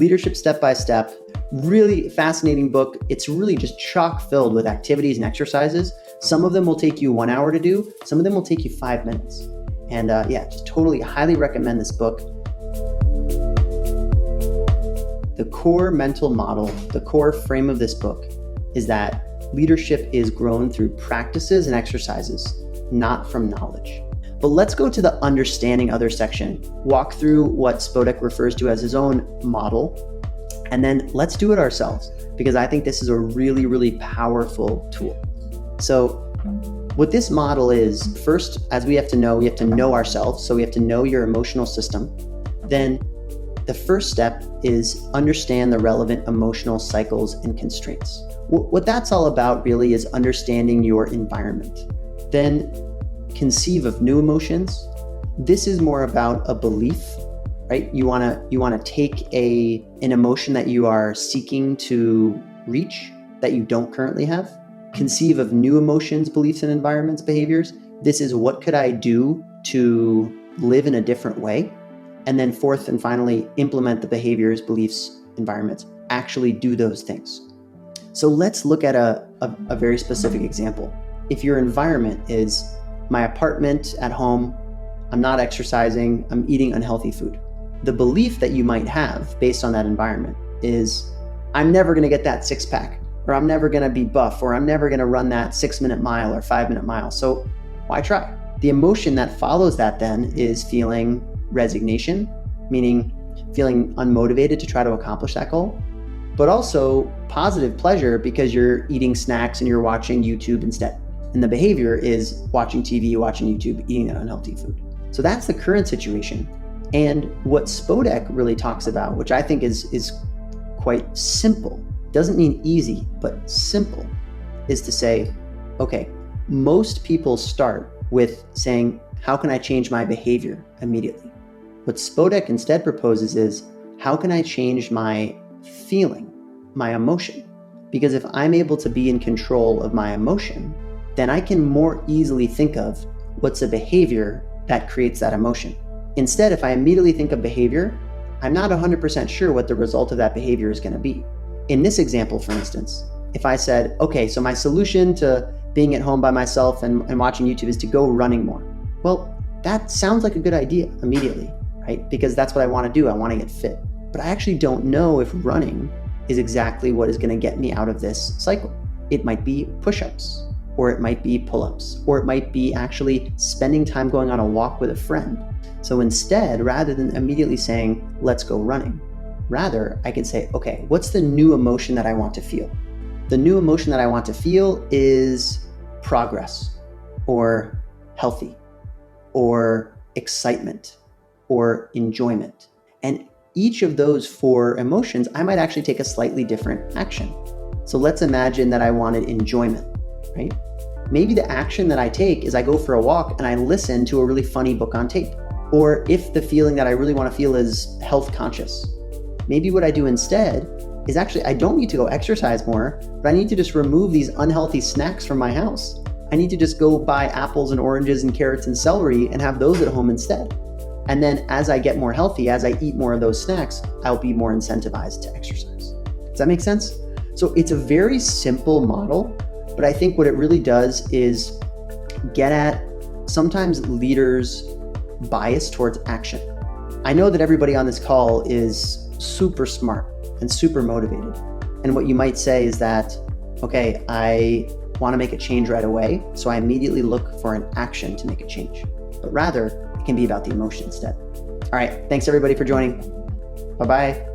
Leadership Step by Step, really fascinating book. It's really just chock filled with activities and exercises. Some of them will take you 1 hour to do. Some of them will take you 5 minutes. And just totally highly recommend this book. The core mental model, the core frame of this book is that leadership is grown through practices and exercises, not from knowledge. But let's go to the understanding other section, walk through what Spodek refers to as his own model, and then let's do it ourselves, because I think this is a really, really powerful tool. So what this model is, first, as we have to know ourselves. So we have to know your emotional system. Then the first step is understand the relevant emotional cycles and constraints. What that's all about really is understanding your environment. Then conceive of new emotions. This is more about a belief, right? You wanna take an emotion that you are seeking to reach that you don't currently have. Conceive of new emotions, beliefs, and environments, behaviors. This is what could I do to live in a different way? And then fourth and finally, implement the behaviors, beliefs, environments. Actually do those things. So let's look at a very specific example. If your environment is my apartment at home, I'm not exercising, I'm eating unhealthy food. The belief that you might have based on that environment is, I'm never gonna get that 6-pack, or I'm never gonna be buff, or I'm never gonna run that 6-minute mile or 5-minute mile. So why try? The emotion that follows that then is feeling resignation, meaning feeling unmotivated to try to accomplish that goal, but also positive pleasure because you're eating snacks and you're watching YouTube instead. And the behavior is watching TV, watching YouTube, eating that unhealthy food. So that's the current situation. And what Spodek really talks about, which I think is quite simple, doesn't mean easy, but simple, is to say, okay, most people start with saying, how can I change my behavior immediately? What Spodek instead proposes is, how can I change my feeling, my emotion? Because if I'm able to be in control of my emotion, then I can more easily think of what's a behavior that creates that emotion. Instead, if I immediately think of behavior, I'm not 100% sure what the result of that behavior is going to be. In this example, for instance, if I said, okay, so my solution to being at home by myself and watching YouTube is to go running more. Well, that sounds like a good idea immediately, right? Because that's what I want to do. I want to get fit. But I actually don't know if running is exactly what is going to get me out of this cycle. It might be push-ups, or it might be pull-ups, or it might be actually spending time going on a walk with a friend. So instead, rather than immediately saying, let's go running, rather I can say, okay, what's the new emotion that I want to feel? The new emotion that I want to feel is progress, or healthy, or excitement, or enjoyment. And each of those 4 emotions, I might actually take a slightly different action. So let's imagine that I wanted enjoyment, right? Maybe the action that I take is I go for a walk and I listen to a really funny book on tape. Or if the feeling that I really want to feel is health conscious, maybe what I do instead is actually, I don't need to go exercise more, but I need to just remove these unhealthy snacks from my house. I need to just go buy apples and oranges and carrots and celery and have those at home instead. And then as I get more healthy, as I eat more of those snacks, I'll be more incentivized to exercise. Does that make sense? So it's a very simple model, but I think what it really does is get at sometimes leaders' bias towards action. I know that everybody on this call is super smart and super motivated. And what you might say is that, okay, I want to make a change right away, so I immediately look for an action to make a change. But rather, it can be about the emotion instead. All right, thanks everybody for joining. Bye-bye.